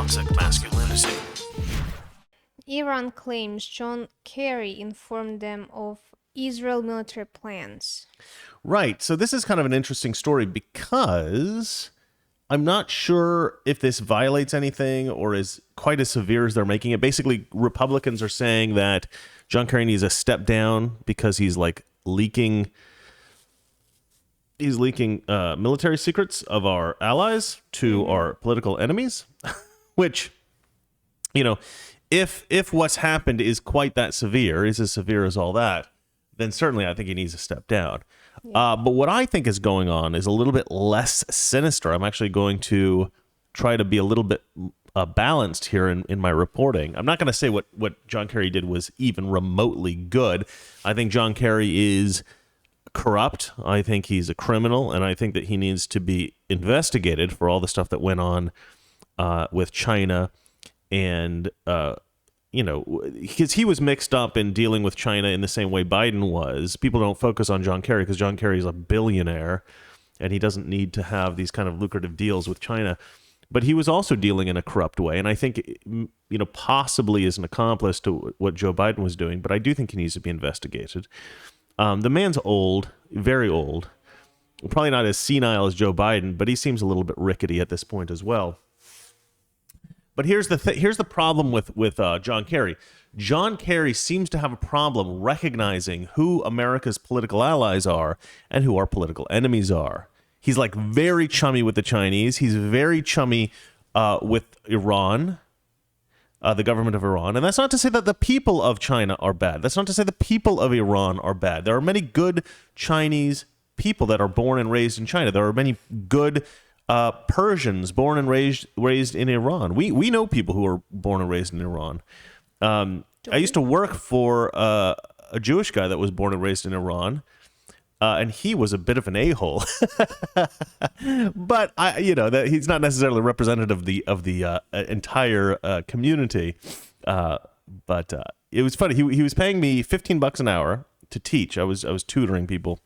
toxic masculinity. Iran claims John Kerry informed them of Israel military plans. Right. So this is kind of an interesting story because I'm not sure if this violates anything or is quite as severe as they're making it. Basically, Republicans are saying that John Kerry needs a step down because he's like leaking military secrets of our allies to our political enemies, which, you know, if what's happened is quite that severe, is as severe as all that, then certainly I think he needs to step down. But what I think is going on is a little bit less sinister. I'm actually going to try to be a little bit balanced here in my reporting. I'm not going to say what John Kerry did was even remotely good. I think John Kerry is corrupt. I think he's a criminal, and I think that he needs to be investigated for all the stuff that went on with China and because he was mixed up in dealing with China in the same way Biden was. People don't focus on John Kerry because John Kerry is a billionaire and he doesn't need to have these kind of lucrative deals with China. But he was also dealing in a corrupt way. And I think, possibly is an accomplice to what Joe Biden was doing. But I do think he needs to be investigated. The man's old, very old, probably not as senile as Joe Biden, but he seems a little bit rickety at this point as well. But here's the problem with John Kerry. John Kerry seems to have a problem recognizing who America's political allies are and who our political enemies are. He's like very chummy with the Chinese. He's very chummy with Iran, the government of Iran. And that's not to say that the people of China are bad. That's not to say the people of Iran are bad. There are many good Chinese people that are born and raised in China. There are many good Persians born and raised in Iran. We know people who are born and raised in Iran. I used to work for a Jewish guy that was born and raised in Iran, and he was a bit of an a-hole. But that he's not necessarily representative of the entire community. But it was funny. He was paying me $15 an hour to teach. I was tutoring people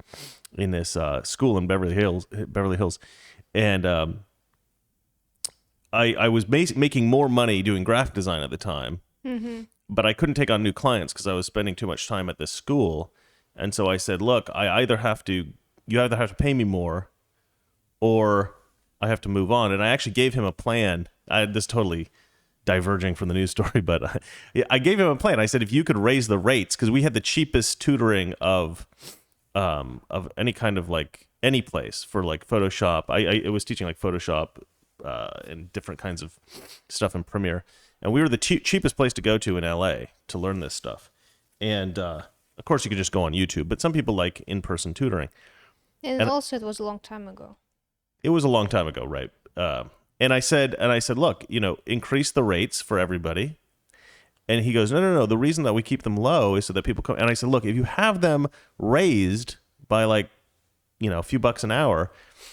in this school in Beverly Hills. And I was making more money doing graphic design at the time, but I couldn't take on new clients because I was spending too much time at this school. And so I said, look, you either have to pay me more or I have to move on. And I actually gave him a plan. This totally diverging from the news story, but I gave him a plan. I said, if you could raise the rates, because we had the cheapest tutoring of any kind of like any place for like Photoshop. I was teaching like Photoshop and different kinds of stuff in Premiere. And we were the cheapest place to go to in LA to learn this stuff. And of course you could just go on YouTube, but some people like in-person tutoring. And also it was a long time ago. It was a long time ago, right? And I said, look, increase the rates for everybody. And he goes, no. The reason that we keep them low is so that people come. And I said, look, if you have them raised by like, a few bucks an hour,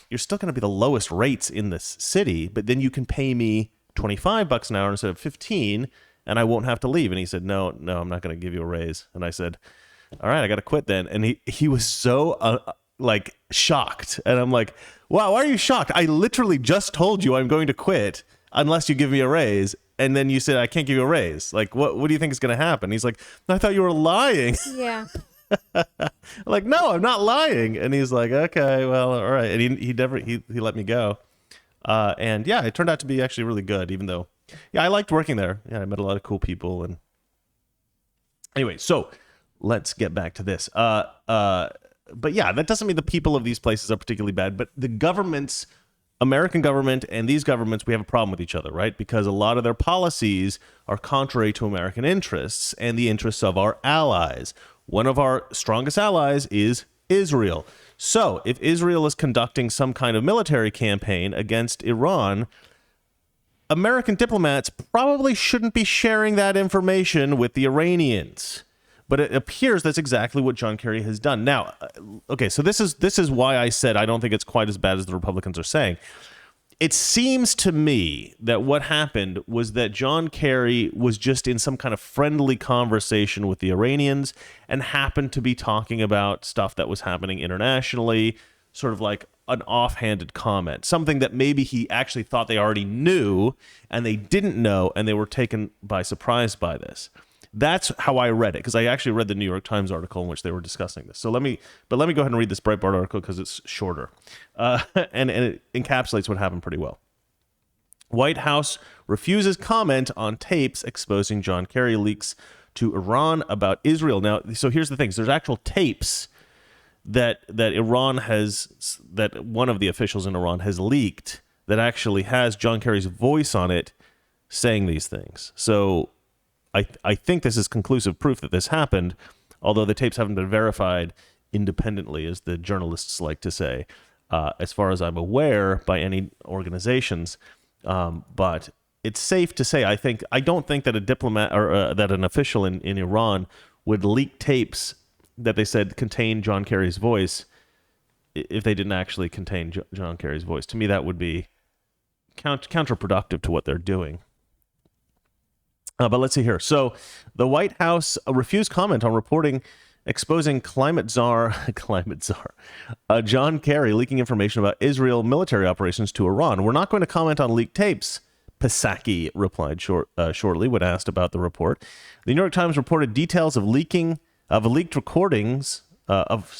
you're still going to be the lowest rates in this city, but then you can pay me $25 an hour instead of 15 and I won't have to leave. And he said, no, I'm not going to give you a raise. And I said, all right, I got to quit then. And he was so shocked. And I'm like, wow, why are you shocked? I literally just told you I'm going to quit unless you give me a raise. And then you said, I can't give you a raise. Like, what do you think is going to happen? He's like, I thought you were lying. Yeah. Like, no, I'm not lying. And he's like, okay, well, all right. And he let me go. And yeah, it turned out to be actually really good, even though, I liked working there. Yeah, I met a lot of cool people. And anyway, so let's get back to this. But yeah, that doesn't mean the people of these places are particularly bad, but the governments, American government and these governments, we have a problem with each other, right? Because a lot of their policies are contrary to American interests and the interests of our allies. One of our strongest allies is Israel. So if Israel is conducting some kind of military campaign against Iran, American diplomats probably shouldn't be sharing that information with the Iranians. But it appears that's exactly what John Kerry has done. Now, okay, so this is why I said I don't think it's quite as bad as the Republicans are saying. It seems to me that what happened was that John Kerry was just in some kind of friendly conversation with the Iranians and happened to be talking about stuff that was happening internationally, sort of like an offhanded comment, something that maybe he actually thought they already knew and they didn't know, and they were taken by surprise by this. That's how I read it, because I actually read the New York Times article in which they were discussing this. So let me go ahead and read this Breitbart article because it's shorter, and it encapsulates what happened pretty well. White House refuses comment on tapes exposing John Kerry leaks to Iran about Israel. Now, so here's the thing: there's actual tapes that Iran has, that one of the officials in Iran has leaked, that actually has John Kerry's voice on it saying these things. So I think this is conclusive proof that this happened, although the tapes haven't been verified independently, as the journalists like to say, as far as I'm aware, by any organizations. But it's safe to say, I don't think that a diplomat or that an official in Iran would leak tapes that they said contain John Kerry's voice if they didn't actually contain John Kerry's voice. To me, that would be counterproductive to what they're doing. But let's see here. So the White House refused comment on reporting exposing climate czar John Kerry leaking information about Israel military operations to Iran. We're not going to comment on leaked tapes, Psaki replied shortly when asked about the report. The New York Times reported details of a leaked recording of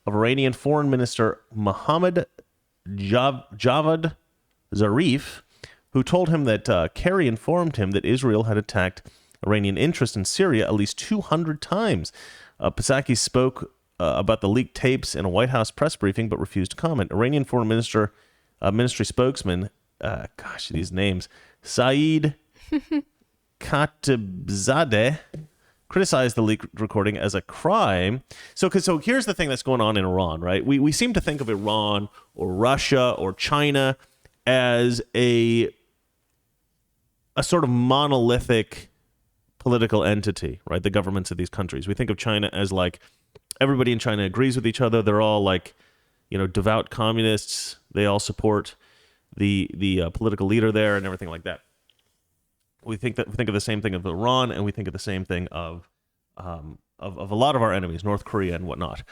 Iranian Foreign Minister Mohammad Javad Zarif, who told him that Kerry informed him that Israel had attacked Iranian interests in Syria at least 200 times. Psaki spoke about the leaked tapes in a White House press briefing, but refused to comment. Iranian Foreign Ministry spokesman, these names, Saeed Khatibzadeh, criticized the leaked recording as a crime. So here's the thing that's going on in Iran, right? We seem to think of Iran or Russia or China as a sort of monolithic political entity, right? The governments of these countries. We think of China as like everybody in China agrees with each other. They're all like, devout communists. They all support the political leader there and everything like that. We think of the same thing of Iran, and we think of the same thing of a lot of our enemies, North Korea and whatnot.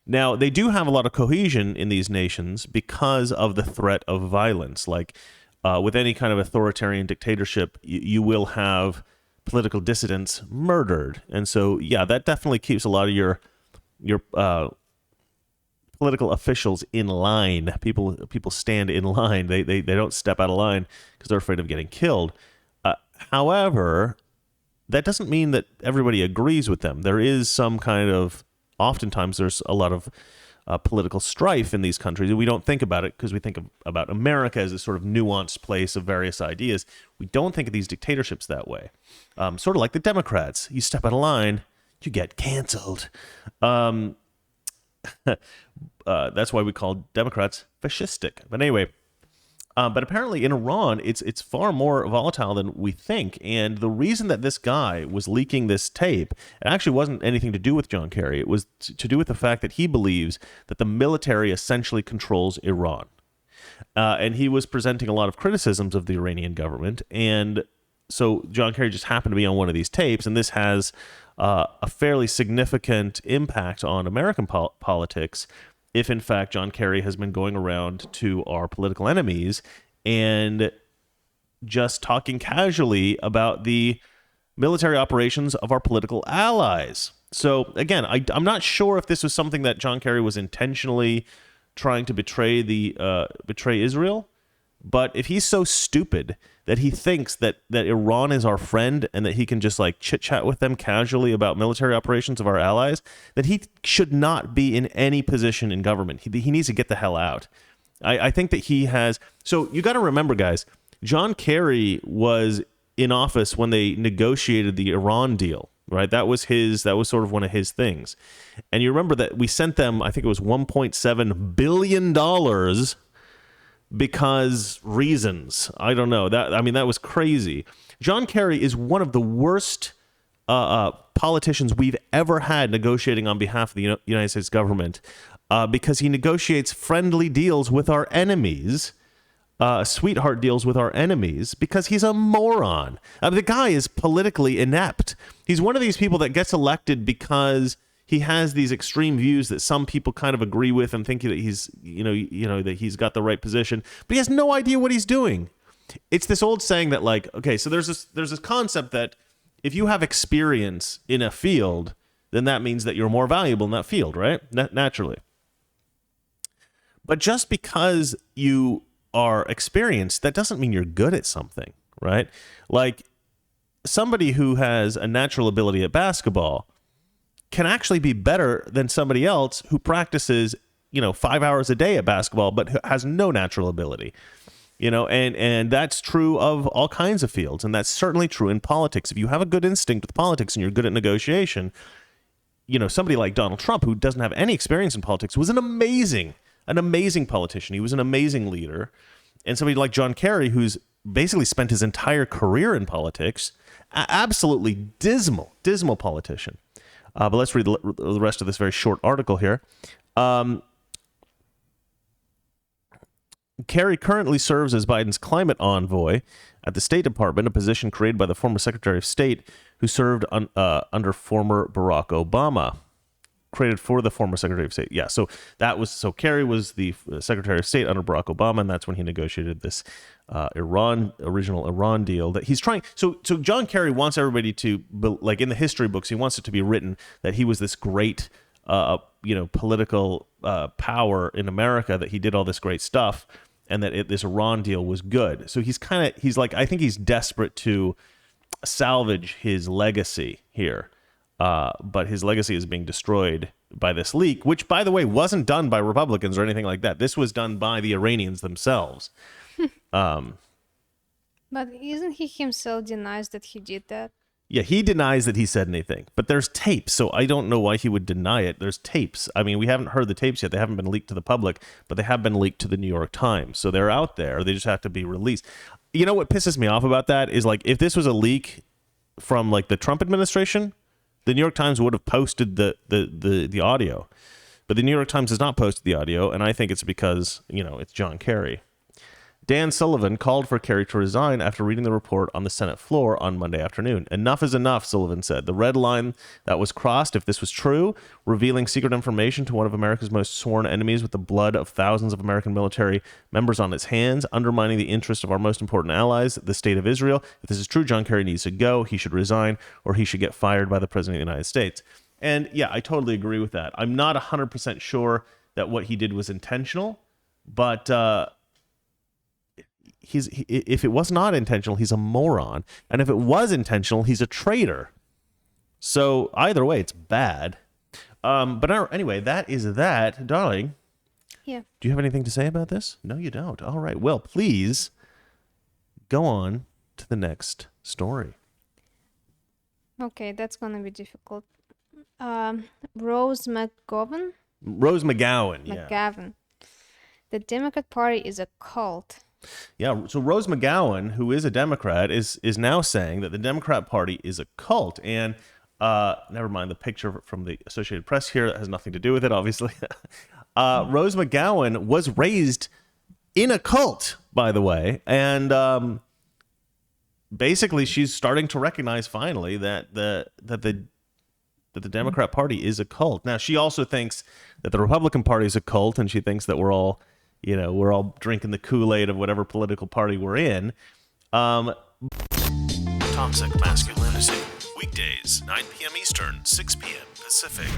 Now, they do have a lot of cohesion in these nations because of the threat of violence. Like with any kind of authoritarian dictatorship, you will have political dissidents murdered. And so, yeah, that definitely keeps a lot of your political officials in line. People stand in line. They don't step out of line because they're afraid of getting killed. However, that doesn't mean that everybody agrees with them. There is some kind of, oftentimes there's a lot of political strife in these countries. We don't think about it because we think about America as a sort of nuanced place of various ideas. We don't think of these dictatorships that way. Sort of like the Democrats. You step out of line, you get canceled. That's why we call Democrats fascistic. But anyway, but apparently in Iran, it's far more volatile than we think. And the reason that this guy was leaking this tape, it actually wasn't anything to do with John Kerry. It was to do with the fact that he believes that the military essentially controls Iran. And he was presenting a lot of criticisms of the Iranian government. And so John Kerry just happened to be on one of these tapes. And this has a fairly significant impact on American politics if, in fact, John Kerry has been going around to our political enemies and just talking casually about the military operations of our political allies. So, again, I'm not sure if this was something that John Kerry was intentionally trying to betray Israel, but if he's so stupid that he thinks that Iran is our friend and that he can just like chit-chat with them casually about military operations of our allies, then he should not be in any position in government. He needs to get the hell out. I think that he has... So you got to remember, guys, John Kerry was in office when they negotiated the Iran deal, right? That was sort of one of his things. And you remember that we sent them, I think it was $1.7 billion because reasons. I don't know. That was crazy. John Kerry is one of the worst politicians we've ever had negotiating on behalf of the United States government because he negotiates friendly deals with our enemies, sweetheart deals with our enemies, because he's a moron. The guy is politically inept. He's one of these people that gets elected because he has these extreme views that some people kind of agree with and think that he's, that he's got the right position, but he has no idea what he's doing. It's this old saying that, like, okay, so there's this concept that if you have experience in a field, then that means that you're more valuable in that field, right? Naturally. But just because you are experienced, that doesn't mean you're good at something, right? Like, somebody who has a natural ability at basketball can actually be better than somebody else who practices, 5 hours a day at basketball, but who has no natural ability. And that's true of all kinds of fields. And that's certainly true in politics. If you have a good instinct with politics and you're good at negotiation, somebody like Donald Trump, who doesn't have any experience in politics, was an amazing politician. He was an amazing leader. And somebody like John Kerry, who's basically spent his entire career in politics, absolutely dismal politician. But let's read the rest of this very short article here. Kerry currently serves as Biden's climate envoy at the State Department, a position created by the former Secretary of State who served under former Barack Obama. Created for the former Secretary of State. Yeah, so Kerry was the Secretary of State under Barack Obama, and that's when he negotiated this original Iran deal that he's trying. So John Kerry wants everybody to, like in the history books, he wants it to be written that he was this great, political power in America, that he did all this great stuff, and that this Iran deal was good. So he's like, I think he's desperate to salvage his legacy here. But his legacy is being destroyed by this leak, which, by the way, wasn't done by Republicans or anything like that. This was done by the Iranians themselves. But isn't he himself denies that he did that? Yeah, he denies that he said anything. But there's tapes, so I don't know why he would deny it. There's tapes. I mean, we haven't heard the tapes yet. They haven't been leaked to the public, but they have been leaked to the New York Times. So they're out there. They just have to be released. You know what pisses me off about that is, like, if this was a leak from, like, the Trump administration, the New York Times would have posted the audio, but the New York Times has not posted the audio, and I think it's because, it's John Kerry. Dan Sullivan called for Kerry to resign after reading the report on the Senate floor on Monday afternoon. Enough is enough, Sullivan said. The red line that was crossed, if this was true, revealing secret information to one of America's most sworn enemies with the blood of thousands of American military members on its hands, undermining the interest of our most important allies, the state of Israel. If this is true, John Kerry needs to go. He should resign, or he should get fired by the President of the United States. And yeah, I totally agree with that. I'm not 100% sure that what he did was intentional, but if it was not intentional, he's a moron. And if it was intentional, he's a traitor. So either way, it's bad. But anyway, that is that. Darling, Yeah. do you have anything to say about this? No, you don't. All right. Well, please go on to the next story. Okay, that's gonna be difficult. Rose McGowan? Rose McGowan. Yeah. McGavin. The Democrat Party is a cult. Yeah, so Rose McGowan, who is a Democrat, is now saying that the Democrat Party is a cult. And never mind the picture from the Associated Press here. That has nothing to do with it, obviously. Rose McGowan was raised in a cult, by the way. And basically, she's starting to recognize finally that the Democrat Party is a cult. Now, she also thinks that the Republican Party is a cult, and she thinks that we're all drinking the Kool-Aid of whatever political party we're in. Toxic Masculinity. Weekdays, 9 p.m. Eastern, 6 p.m. Pacific.